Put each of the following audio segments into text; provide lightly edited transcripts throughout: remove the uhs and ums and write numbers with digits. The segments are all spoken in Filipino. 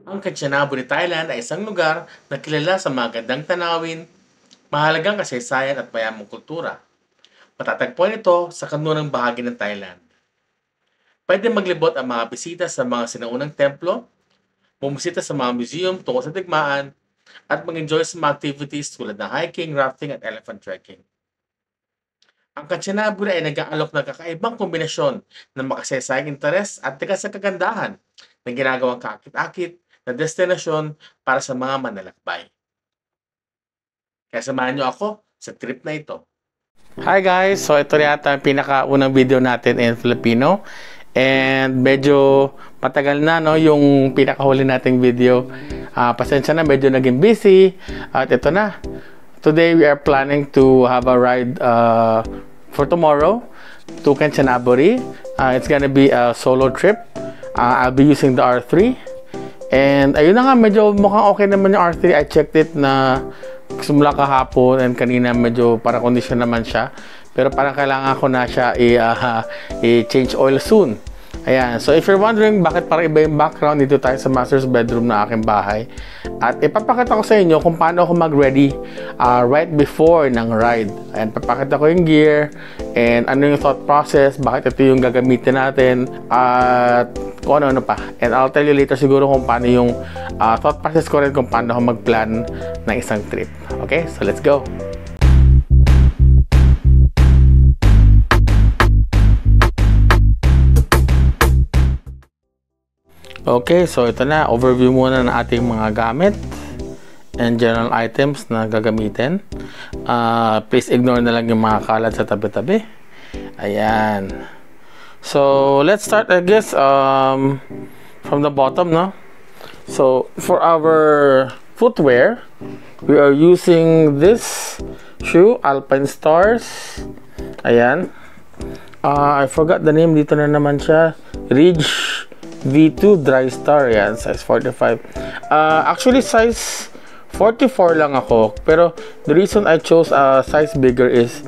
Ang Kanchanaburi, Thailand ay isang lugar na kilala sa mga gandang tanawin, mahalagang kasaysayan at mayamang kultura. Matatagpuan ito sa kanlurang bahagi ng Thailand. Pwede maglibot ang mga bisita sa mga sinaunang templo, bumisita sa mga museum tungkol sa digmaan, at mag-enjoy sa mga activities tulad ng hiking, rafting at elephant trekking. Ang Kanchanaburi ay nag-aalok ng kakaibang kombinasyon ng makasaysayang interes at tikas sa kagandahan na ginagawang kaakit-akit na destinasyon para sa mga manlalakbay. Kaya samahan niyo ako sa trip na ito. Hi guys! So ito yata ang pinakaunang video natin in Filipino. And medyo matagal na no yung pinakahuli nating video. Pasensya na, medyo naging busy. At ito na. Today we are planning to have a ride for tomorrow to Kanchanaburi. It's gonna be a solo trip. I'll be using the R3. And ayun na nga, medyo mukhang okay naman yung R3. I checked it na simula kahapon and kanina medyo para condition naman siya. Pero parang kailangan ko na siya i-change oil soon. Ayan. So if you're wondering bakit parang iba yung background, dito tayo sa master's bedroom na aking bahay. At ipapakita ko sa inyo kung paano ako mag-ready right before ng ride. Ayan, papakita ko yung gear and ano yung thought process, bakit ito yung gagamitin natin at kung ano pa. And I'll tell you later siguro kung paano yung thought process ko rin kung paano ako mag-plan ng isang trip. Okay? So let's go! Okay, so ito na, overview muna ng ating mga gamit and general items na gagamitin. Please ignore na lang yung mga kalat sa tabi-tabi. Ayan. So, let's start, I guess, from the bottom, no? So, for our footwear, we are using this shoe, Alpine Stars. Ayan. I forgot the name, dito na naman siya. Ridge V2 Dry Star, yan, size 45. Actually, size 44 lang ako. Pero, the reason I chose size bigger is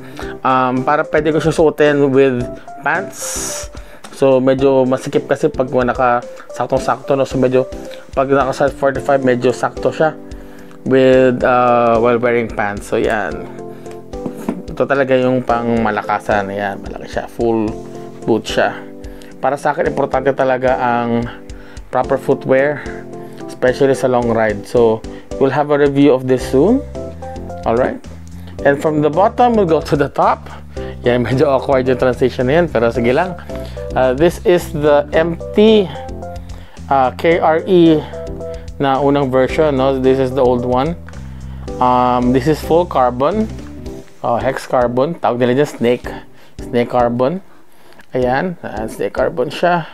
para pwede ko siya suotin with pants. So, medyo masikip kasi pag naka-saktong-sakto. No? So, medyo, pag naka-size 45, medyo sakto siya with, while wearing pants. So, yan. Ito talaga yung pang malakasan. Yan, malaki siya. Full boot siya. Para sa akin, importante talaga ang proper footwear, especially sa long ride. So, we'll have a review of this soon. Alright? And from the bottom, we'll go to the top. Yan, medyo awkward yung transition na yan, pero sige lang. This is the MT KRE na unang version. No? This is the old one. This is full carbon. Hex carbon. Tawag nila dyan, snake carbon. Ayan, snake carbon siya.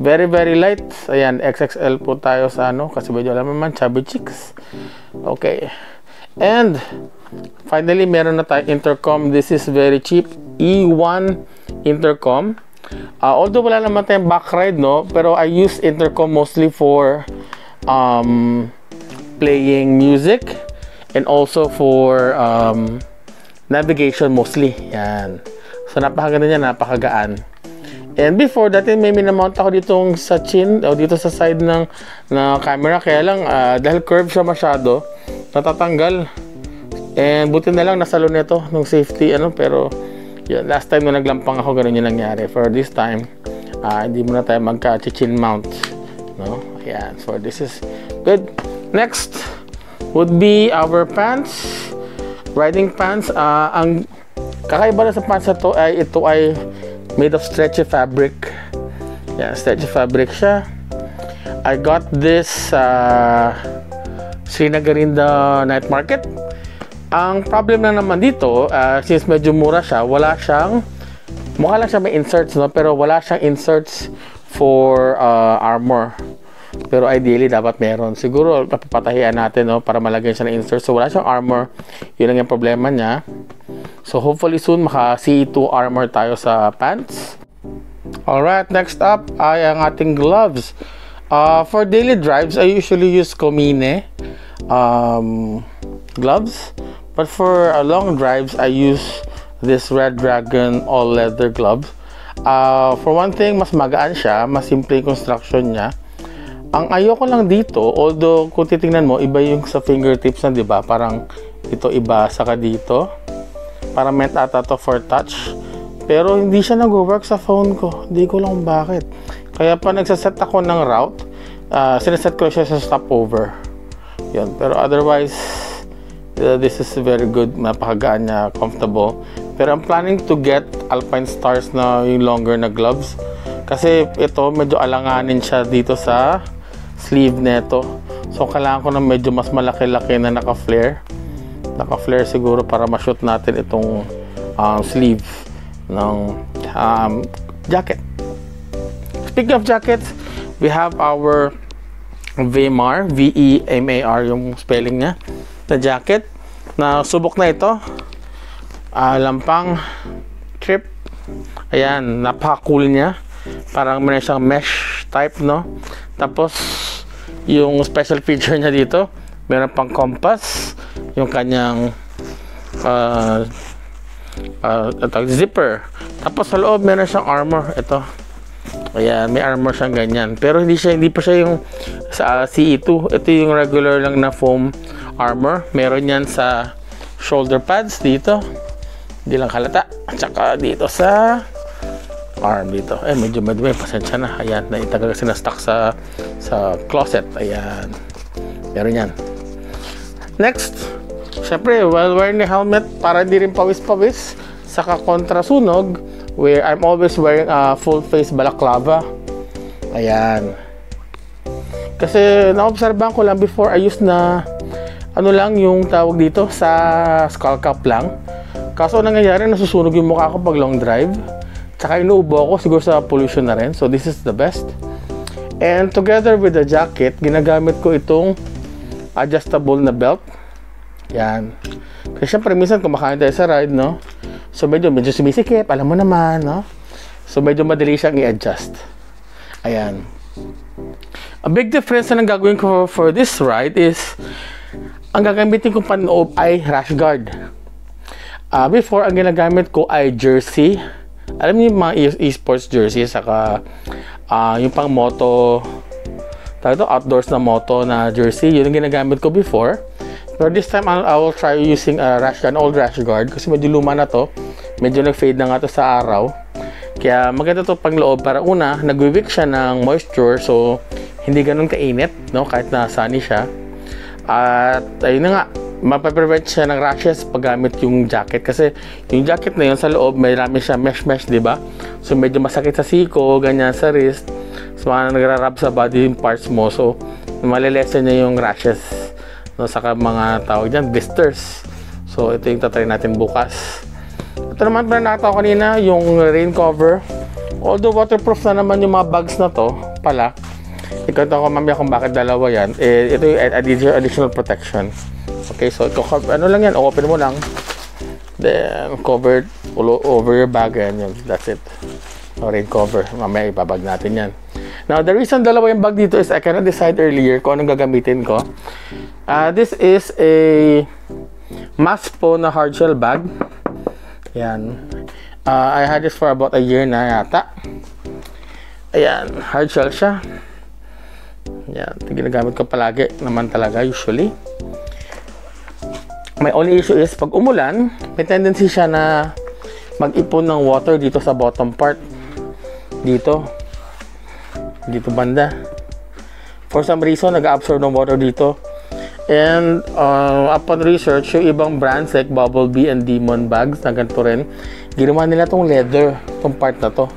Very, very light. Ayan, XXL po tayo sa ano, kasi medyo alam naman, chubby chicks. Okay. And, finally, meron na tayong intercom. This is very cheap. E1 intercom. Although wala naman tayong back ride, no? Pero I use intercom mostly for playing music and also for navigation mostly. Yan. So, napakaganda niya, napakagaan. And before, dati may minamount ako ditong sa chin, o dito sa side ng camera. Kaya lang, dahil curve siya masyado, natatanggal. And buti na lang, nasa nito ng safety, pero yun, last time na naglampang ako, ganun yung nangyari. For this time, hindi muna tayo magka-chin mount. No? Ayan, so this is good. Next would be our pants. Riding pants. Ang kakaiba na sa pants na to ay ito ay made of stretchy fabric. Yeah, stretchy fabric siya. I got this Srinagarindha Night Market. Ang problem lang naman dito, since medyo mura siya, wala siyang, mukha lang siya may inserts, no? Pero wala siyang inserts for armor. Pero ideally, dapat meron. Siguro, papatahian natin, no? Para malagyan siya ng inserts. So, wala siyang armor. Yun lang yung problema niya. So, hopefully soon, maka-CE2 armor tayo sa pants. Alright, next up ay ang ating gloves. For daily drives, I usually use Komine gloves. But for long drives, I use this Red Dragon all-leather gloves. For one thing, mas magaan siya. Mas simple yung construction niya. Ang ayoko lang dito, although kung titingnan mo, iba yung sa fingertips na, di ba? Parang ito iba, saka dito. Parang meant ata to for touch. Pero hindi siya nag-work sa phone ko. Hindi ko lang bakit. Kaya pa nagsaset ako ng route, sineset ko siya sa stopover. Yun. Pero otherwise, this is very good. Napakagaan niya, comfortable. Pero I'm planning to get Alpine Stars na yung longer na gloves. Kasi ito, medyo alanganin siya dito sa sleeve neto. So kailangan ko na medyo mas malaki-laki na naka-flare. Naka-flare siguro para ma-shoot natin itong sleeve ng jacket. Speaking of jackets, we have our Vemar, V-E-M-A-R yung spelling niya, na jacket. Na subok na ito. Lampang trip. Ayan, napaka-cool niya. Parang meron siyang mesh type, no? Tapos yung special feature niya dito, meron pang compass, yung kanyang zipper. Tapos sa loob meron siyang armor. Ito, ayan, may armor siyang ganyan, pero hindi pa siya yung sa CE2. Ito yung regular lang na foam armor. Meron yan sa shoulder pads dito, hindi lang halata, at saka dito sa arm dito. Medyo madumi, pasensya na. Ayan, naitagal kasi na-stock sa closet. Ayan, meron yan. Next, syempre, while wearing the helmet, para di rin pawis-pawis, saka kontrasunog, where I'm always wearing a full face balaclava. Ayan. Kasi naobserbahan ko lang before, I used na ano lang yung tawag dito sa skull cap lang. Kaso nangyayari, nasusunog yung mukha ko pag long drive. Tsaka inuubo ako siguro sa pollution na rin. So this is the best. And together with the jacket, ginagamit ko itong adjustable na belt. Yan. Kasi syempre minsan kumakain tayo sa ride, no? So medyo sumisikip, alam mo naman, no? So medyo madali siyang i-adjust. Ayan. A big difference na gagawin ko for this ride is ang gagamitin kong panoob ay rash guard. Before, ang ginagamit ko ay jersey. Alam niyo yung mga esports jersey, saka yung pang moto, outdoors na moto na jersey, yun ang ginagamit ko before. Pero this time, I will try using a rash guard, an old rash guard, kasi medyo luma na to. Medyo nag-fade na nga to sa araw. Kaya maganda to pang loob para una, nag-wick siya ng moisture, so hindi ganun kainit, no? Kahit na sunny siya. At ayun na nga, mapaprevent siya ng rashes pag gamit yung jacket. Kasi yung jacket na yun sa loob, may rami siya mesh, di ba? So medyo masakit sa siko, ganyan sa wrist. So nagrarab sa body parts mo. So malilesen niya yung rashes. No, saka mga tawag dyan, blisters. So ito yung tatry natin bukas. Ito naman pa nakita ko kanina, yung rain cover. Although waterproof na naman yung mga bags na to pala. Ikwento ko mamaya kung bakit dalawa yan. Ito yung additional protection. Okay, so ano lang yan, open mo lang. Then covered over your bag and that's it. Rain cover. Mamaya ibabag natin yan. Now, the reason dalawa yung bag dito is I cannot decide earlier kung anong gagamitin ko. This is a Maspo na hard shell bag. Yan. I had this for about a year na yata. Ayan, hard shell siya. Yan, ginagamit ko palagi naman talaga usually. My only issue is pag umulan, may tendency siya na mag-ipon ng water dito sa bottom part. Dito banda. For some reason, nag-absorb ng water dito. And upon research, yung ibang brands like Bumblebee and Demon bags na ganito rin, ginawa nila tong leather, tong part na to.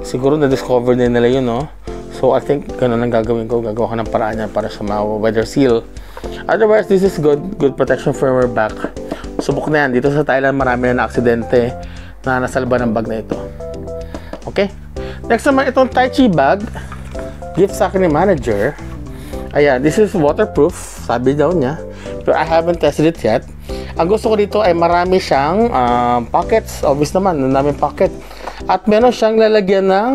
Siguro na-discover din nila yun, no? So I think ganun ang gagawin ko. Gagawa ko ng paraan yan para sa weather seal. Otherwise, this is good protection for your back. Subok na yan. Dito sa Thailand, marami na aksidente na nasalba ng bag na ito. Okay? Next naman, itong Tai Chi bag. Gift sa akin ni manager. Ayan, this is waterproof. Sabi daw niya. Pero I haven't tested it yet. Ang gusto ko dito ay marami siyang pockets. Obvious naman, naming pocket. At meron siyang lalagyan ng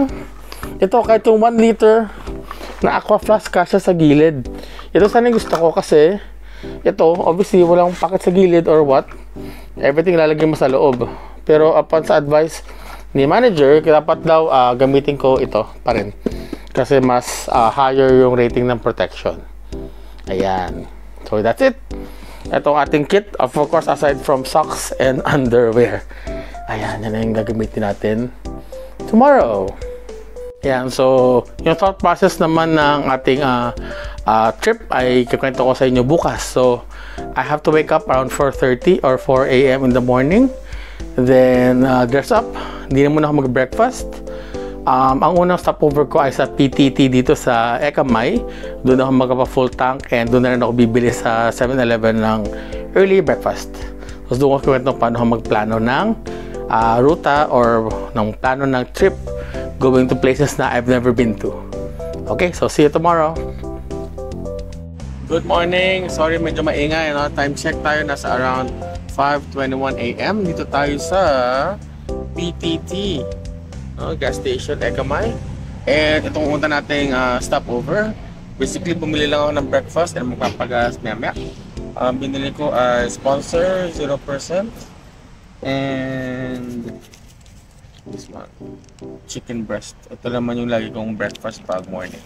ito, kahit yung 1 liter na aqua flask kasya sa gilid. Ito sana yung gusto ko kasi ito, obviously, walang pocket sa gilid or what. Everything lalagyan mo sa loob. Pero upon sa advice ni manager, dapat daw gamitin ko ito pa rin. kasi mas higher yung rating ng protection. Ayan. So that's it. Ito ang ating kit. Of course, aside from socks and underwear. Ayan, yan ang gagamitin natin tomorrow. Ayan, so yung thought process naman ng ating trip ay kikwento ko sa inyo bukas. So I have to wake up around 4:30 or 4 a.m. in the morning. Then dress up. Hindi na muna ako mag-breakfast. Ang unang stopover ko ay sa PTT dito sa Ekamay. Doon ako magpa-full tank and doon na rin ako bibili sa 7-Eleven ng early breakfast. So doon ko kwento paano ako magplano ng ruta or ng plano ng trip going to places na I've never been to. Okay, so see you tomorrow. Good morning. Sorry, medyo maingay. No? Time check tayo. Nasa around 5:21 a.m. Dito tayo sa PTT. Gas station, Ekamay. And itong unta nating stopover. Basically, bumili lang ako ng breakfast and magpapagas maya-maya. Binili ko ay sponsor, 0%. And this one, chicken breast. Ito naman yung lagi kong breakfast pag morning.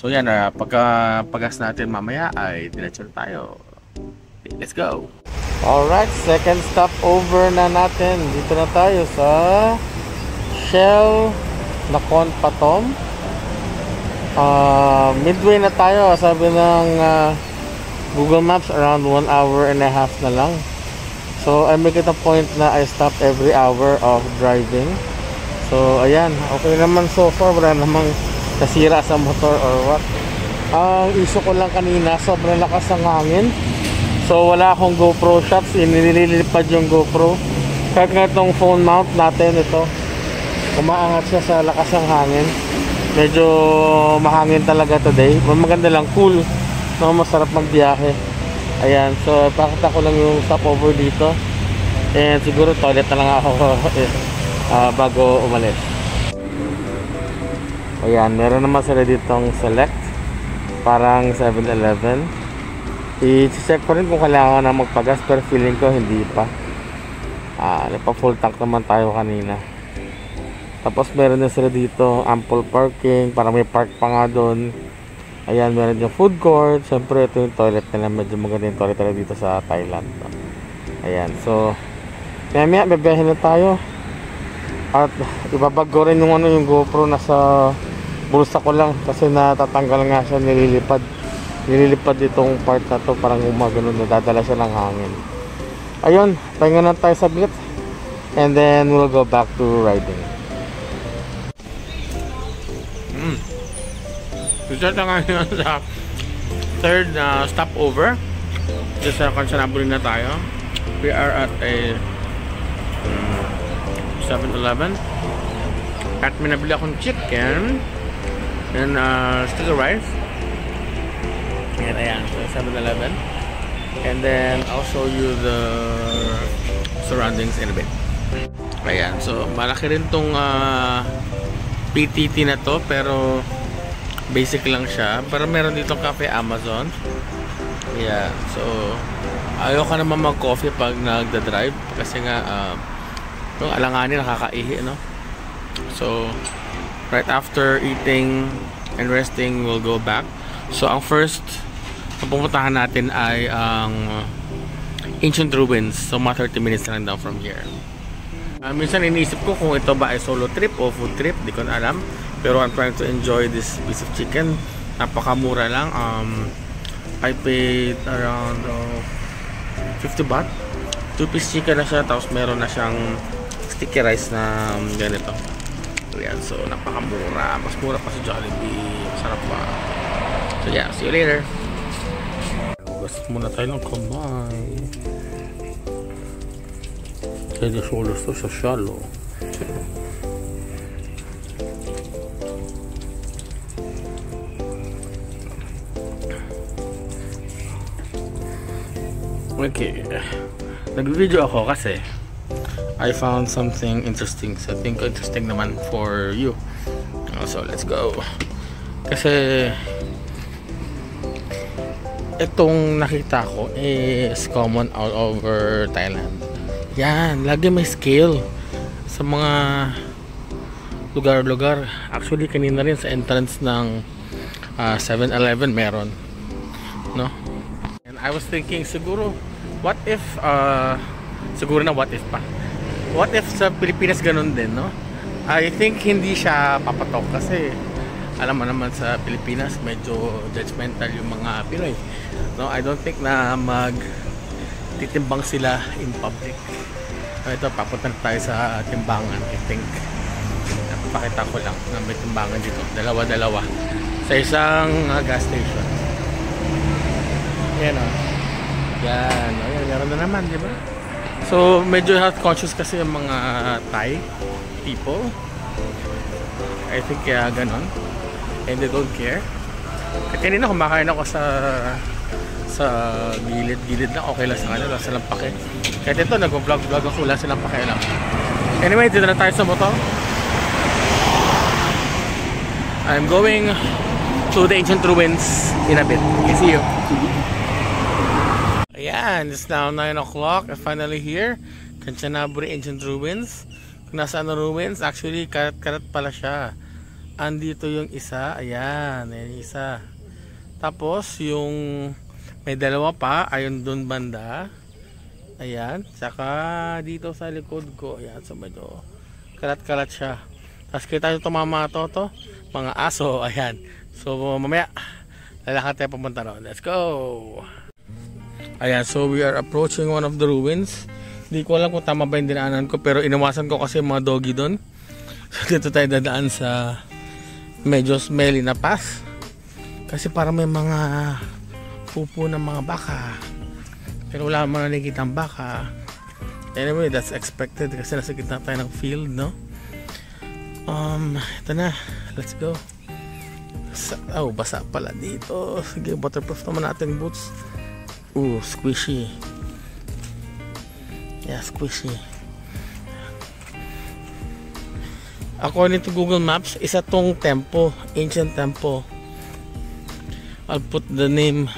So yan, pagka-pagas natin mamaya ay diretso tayo. Okay, let's go! Alright, second stopover na natin. Dito na tayo sa Shell Nakhon Pathom. Midway na tayo. Sabi ng Google Maps, around 1 hour and a half na lang. So I make it a point na I stop every hour of driving. So ayan, okay naman so far. Wala namang nasira sa motor or what. Ang issue ko lang kanina, sobrang lakas ng hangin. So wala akong GoPro shots. Nililipad yung GoPro. Kahit nga itong phone mount natin, ito umaangat siya sa lakas ng hangin. Medyo mahangin talaga today. Maganda lang, cool, no? Masarap magbiyahe. Ayan, so pakita ko lang yung stopover dito. And siguro toilet na lang ako bago umalis. Ayan, meron naman sila ditong select. Parang 7-Eleven. I-check ko rin kung kailangan na magpagas, pero feeling ko hindi pa. Nagpa-full tank naman tayo kanina. Tapos meron din sila dito ample parking, para may park pa nga doon. Ayan, meron yung food court. Siyempre ito yung toilet nila. Medyo maganda yung toilet nila dito sa Thailand. Ayan, so maya bebehin na tayo. At ibabag ko rin yung, yung GoPro nasa bulsa ko lang. Kasi natatanggal nga siya, nililipad itong part na to. Parang umaganon, nadadala siya ng hangin. Ayun, pahinga na tayo sa bit. And then we'll go back to riding. Start na ngayon sa third stopover. Just sa Kanchanaburi na tayo. We are at a 7-Eleven. At may nabili akong chicken and sticker rice. And ayan, so 7-Eleven. And then I'll show you the surroundings in a bit. Ayan, so malaki rin tong PTT na to, pero basic lang siya. Pero meron dito cafe Amazon. Yeah, so ayoko naman mag-coffee pag nagda-drive kasi nga yung alanganin nakakaihi, no? So right after eating and resting, we'll go back. So ang first pupuntahan natin ay ang Ancient Ruins. So mga 30 minutes na lang down from here. Minsan iniisip ko kung ito ba ay solo trip o food trip, di ko na alam. Pero I'm trying to enjoy this piece of chicken. Napakamura lang. I paid around 50 baht. 2-piece chicken na siya, tapos meron na siyang sticky rice na ganito. Ayan, so napakamura. Mas mura pa sa Jollibee. Masarap pa. So yeah, see you later. Hugas muna tayo ng kamay. Head and shoulders to sa shallow. Okay, nag-video ako kasi I found something interesting. So I think interesting naman for you. So let's go. Kasi itong nakita ko is common all over Thailand. Yan, lagi may scale sa mga lugar-lugar. Actually, kanina rin sa entrance ng 7-Eleven meron, no? And I was thinking, siguro, what if, siguro na what if pa. What if sa Pilipinas ganun din, no? I think hindi siya papatok kasi alam mo naman sa Pilipinas medyo judgmental yung mga Pinoy, no? I don't think na titimbang sila in public. Ito, papunta na tayo sa timbangan. I think pakita ko lang na may timbangan dito, dalawa sa isang gas station. Yan o. Yan, meron na naman, di ba? So medyo health conscious kasi yung mga Thai people, I think, kaya ganon, and they don't care. Kanina kumakain ako sa gilid lang, okay lang sa kanila, sa lampake. Kahit ito, nag-vlog ako, wala silang pakialam. Anyway, dito na tayo sa motor. I'm going to the ancient ruins in a bit. Okay, see you. Ayan, it's now 9 o'clock. I'm finally here. Kanchanaburi Ancient Ruins. Kung nasaan ang ruins, actually, karat-karat pala siya. Andito yung isa. Ayan, yung isa. Tapos, yung may dalawa pa, ayun dun banda. Ayan, saka dito sa likod ko. Ayan, so medyo karat-karat siya. Tapos kita nyo tumama to, mga aso. Ayan, so mamaya lalakad tayo pumunta ron. Let's go! Ayan, so we are approaching one of the ruins. Hindi ko alam kung tama ba yung dinaanan ko, pero inawasan ko kasi yung mga doggy doon. So dito tayo dadaan sa medyo smelly na path. Kasi parang may mga pupo ng mga baka. Pero wala naman nakikita ang baka. Anyway, that's expected kasi nasa gitna tayo ng field, no? Ito na. Let's go. Basa pala dito. Sige, waterproof naman natin boots. Squishy. Yeah, squishy. According to Google Maps, isa tong temple, ancient temple. I'll put the name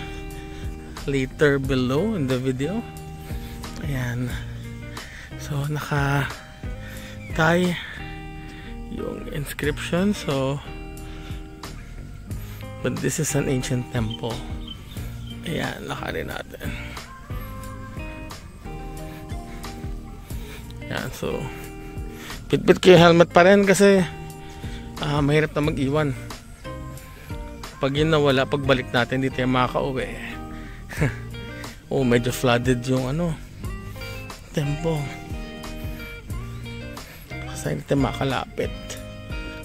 later below in the video. Ayan. So, naka-tie yung inscription. So, but this is an ancient temple. Ayan, lakarin natin. Ayan, so bitbit ko yung helmet pa rin kasi mahirap na mag-iwan. Pag yun nawala, pagbalik natin, hindi tayo makaka-uwi. Medyo flooded yung tempo. Kasi hindi tayo makalapit.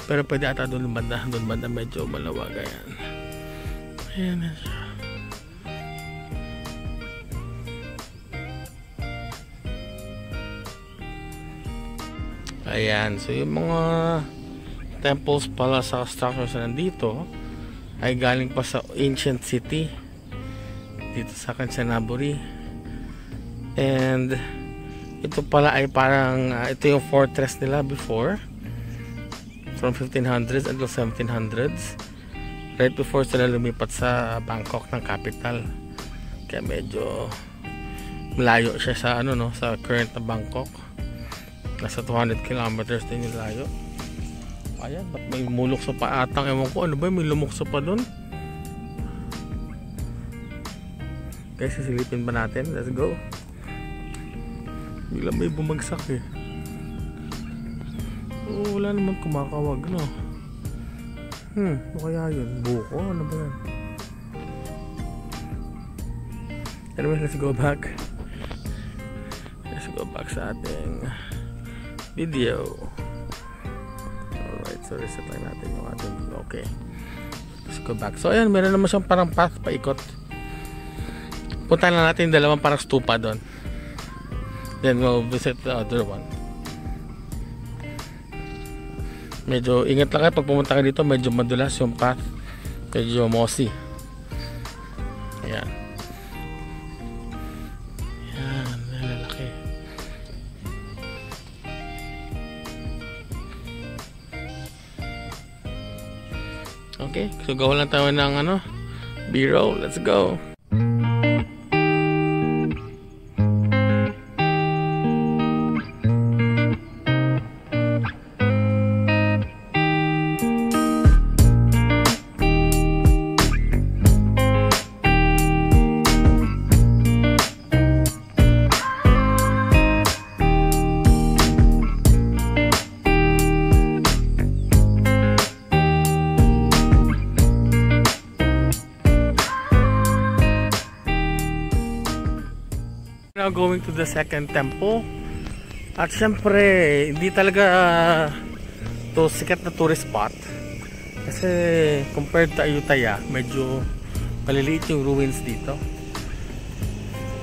Pero pwede ata doon banda medyo malawag. Ayan na siya. Ayan, so yung mga temples pala sa structures na nandito ay galing pa sa ancient city dito sa Kanchanaburi. And ito pala ay parang ito yung fortress nila before, from 1500s until 1700s, right before sila lumipat sa Bangkok ng capital. Kaya medyo malayo siya sa sa current na Bangkok. Nasa 200 kilometers din yung layo. Ayan, ba't may mulukso pa atang, ewan ko, ano ba, may lumukso pa dun. Guys, sisilipin ba natin? Let's go. Bigla may bumagsak eh. Wala naman kumakawag, no? Ano kaya yun? Buko? Ano ba yan? Anyway, let's go back. Let's go back sa ating video. Alright, so reset lang natin yung ating, okay, let's go back. So ayan, meron naman siyang parang path paikot. Punta na natin yung dalawang parang stupa doon, then we'll visit the other one. Medyo ingat lang kayo pag pumunta kayo dito, medyo madulas yung path, medyo mossy. Ayan. Okay, so gawa lang tayo ng B-roll. Let's go. now going to the second temple. At syempre, hindi talaga to sikat na tourist spot. Kasi compared to Ayutthaya, medyo maliliit yung ruins dito.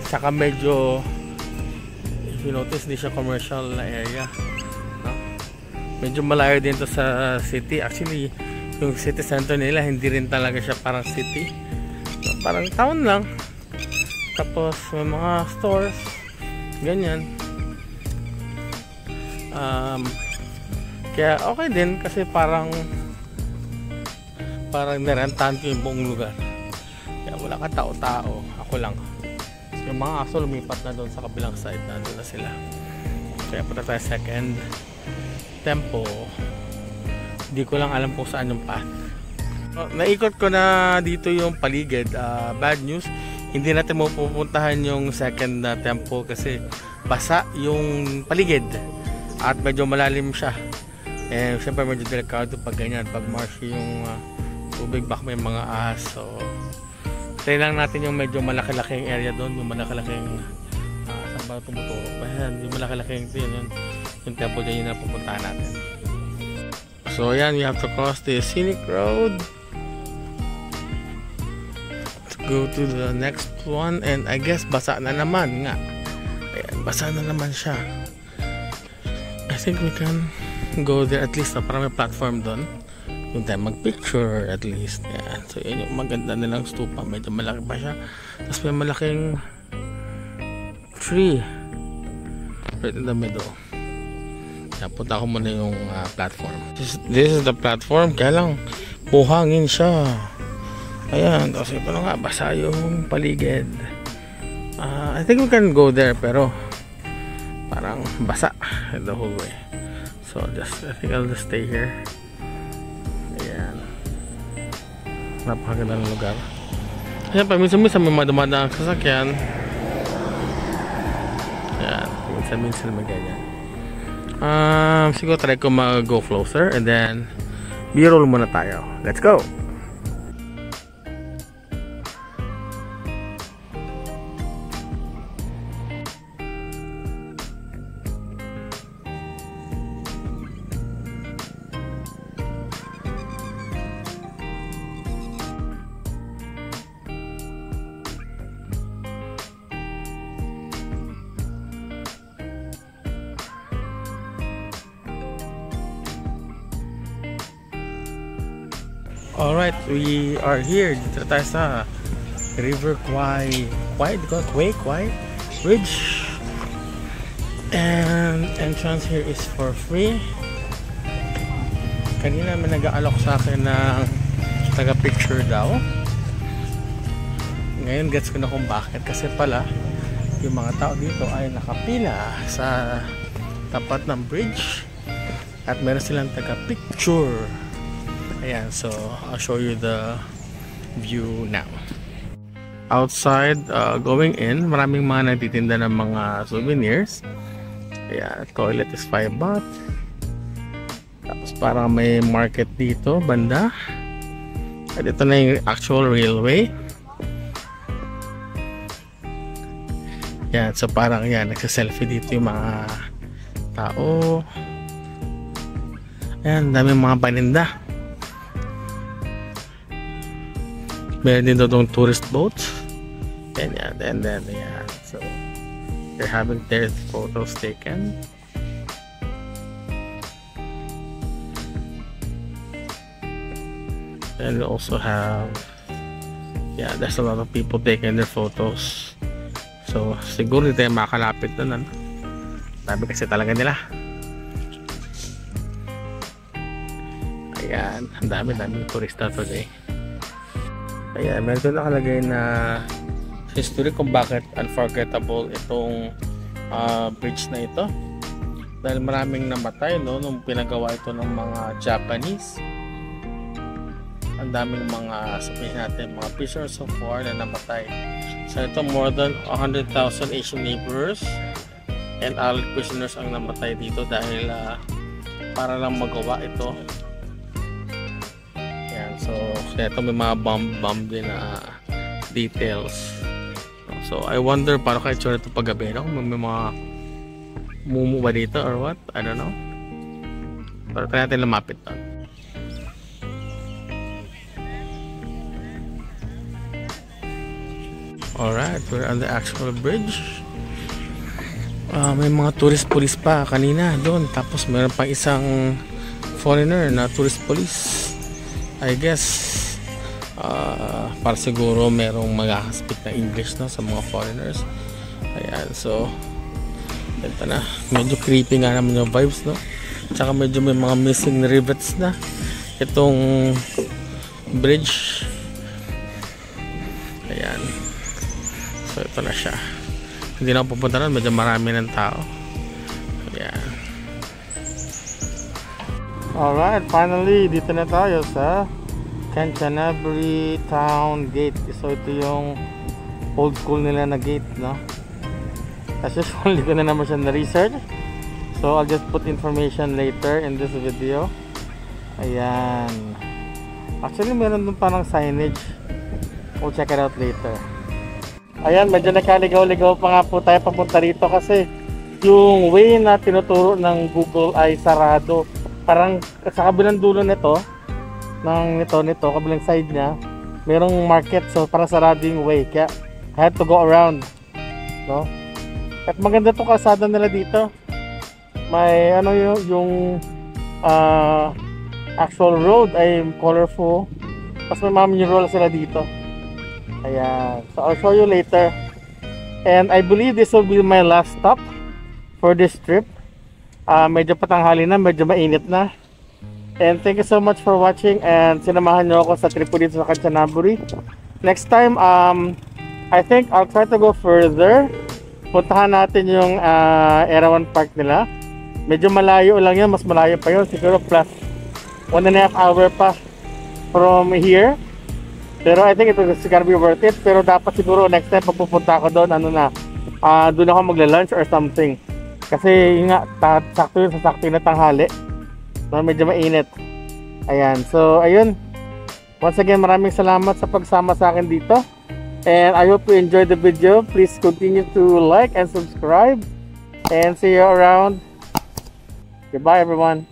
Saka medyo, if you notice, hindi siya commercial na area. No? Medyo malayo din to sa city. Actually, yung city center nila, hindi rin talaga siya parang city. So, parang town lang. Tapos, may mga stores. Ganyan. Kaya okay din kasi parang narentahan ko yung buong lugar. Kaya wala ka tao-tao. Ako lang. Yung mga aso lumipat na doon sa kabilang side. Nandun na sila. Kaya punta tayo second temple. Hindi ko lang alam kung saan yung path. So, naikot ko na dito yung paligid. Bad news, hindi natin mapupuntahan yung second temple kasi basa yung paligid at medyo malalim siya. Eh, syempre medyo delikado pag ganyan, pag marshy yung tubig, baka may mga ahas. So, try lang natin yung medyo malaki-laking area doon, yung malaki-laking saan ba tumuturo pa yan, yung malaki-laking yung temple dyan yung napupuntahan natin. So, ayan, we have to cross the scenic road to go to the next one, and I guess basa na naman nga. Ayan, basa na naman siya. I think we can go there at least, parang may platform doon yung tayo mag-picture at least. Yan. So yun yung maganda nilang stupa, medyo malaki pa siya, tapos may malaking tree right in the middle. Napunta ko muna yung platform. This is the platform, kaya lang buhangin siya. Ayan, kasi paano nga, basa yung paligid. I think we can go there pero parang basa the whole way. So I think I'll just stay here. Ayan. Napakaganda ng lugar. Ayan, paminsan-minsan may dumadaan ang sasakyan. Ayan, minsan-minsan may ganyan. Siguro try ko mag-go closer and then B-roll muna tayo. Let's go! Alright, we are here. Dito tayo sa River Kwai Bridge. And entrance here is for free. Kanina may nag-aalok sa akin ng taga-picture daw. Ngayon gets ko na kung bakit. Kasi pala, yung mga tao dito ay nakapila sa tapat ng bridge. At meron silang taga-picture. Ayan, so I'll show you the view now. Outside, going in, maraming mga nagtitinda ng mga souvenirs. Ayan, toilet is 5 baht. Tapos parang may market dito, banda. At ito na yung actual railway. Ayan, so parang yan, nagsa-selfie dito yung mga tao. Ayan, daming mga paninda. Meron din doon tourist boats. And then yeah. So they're having their photos taken. And we also have, yeah, there's a lot of people taking their photos. So siguro hindi tayo makakalapit doon. Sabi kasi talaga nila. Ayan, ang dami-daming turista today. Ayan, meron doon nakalagay na history kung bakit unforgettable itong bridge na ito. Dahil maraming namatay nung pinagawa ito ng mga Japanese. Ang daming mga, sabihin natin, mga prisoners of war na namatay. So ito, more than 100,000 Asian laborers and allied prisoners ang namatay dito dahil para lang magawa ito. So, ito may mga bomb din na details. So I wonder paano kaya itsura ito paggabi, no? May mga mumu ba dito or what? I don't know. Pero try natin lumapit doon. Alright, we're on the actual bridge. May mga tourist police pa kanina doon. Tapos meron pang isang foreigner na tourist police. I guess para siguro merong mag-speak na English, no, sa mga foreigners. Ayan, so ito na. Medyo creepy nga naman yung vibes, no. Tsaka medyo may mga missing rivets na itong bridge. Ayan. So ito na siya. Hindi na ako pupunta nun, medyo marami ng tao. Ayan. Alright, finally dito na tayo sa Kanchanaburi Town Gate. So ito yung old school nila na gate, no? As usual, hindi ko na naman siya na-research. So I'll just put information later in this video. Ayan. Actually meron dun parang signage. We'll check it out later. Ayan, medyo nakaligaw-ligaw pa nga po tayo papunta rito kasi yung way na tinuturo ng Google ay sarado. Parang sa kabilang dulo nito, kabilang side niya, merong market, so parang sarado yung way. Kaya I had to go around, no? At maganda tong kalsada nila dito. May ano yung actual road ay colorful. Tapos may mga mural sila dito. Ayan. So I'll show you later. And I believe this will be my last stop for this trip. Medyo patanghali na, medyo mainit na. And thank you so much for watching. And sinamahan nyo ako sa trip ko dito sa Kanchanaburi. Next time, I think I'll try to go further. Puntahan natin yung Erawan Park nila. Medyo malayo lang yan, mas malayo pa yun. Siguro plus 1.5 hour pa from here. Pero I think it was gonna be worth it. Pero dapat siguro next time pagpupunta ako doon, doon ako magla-lunch or something. Kasi yun nga, sakto yun sa sakto na tanghali. No, medyo mainit. Ayan, so ayun. Once again, maraming salamat sa pagsama sa akin dito. And I hope you enjoyed the video. Please continue to like and subscribe. And see you around. Goodbye everyone.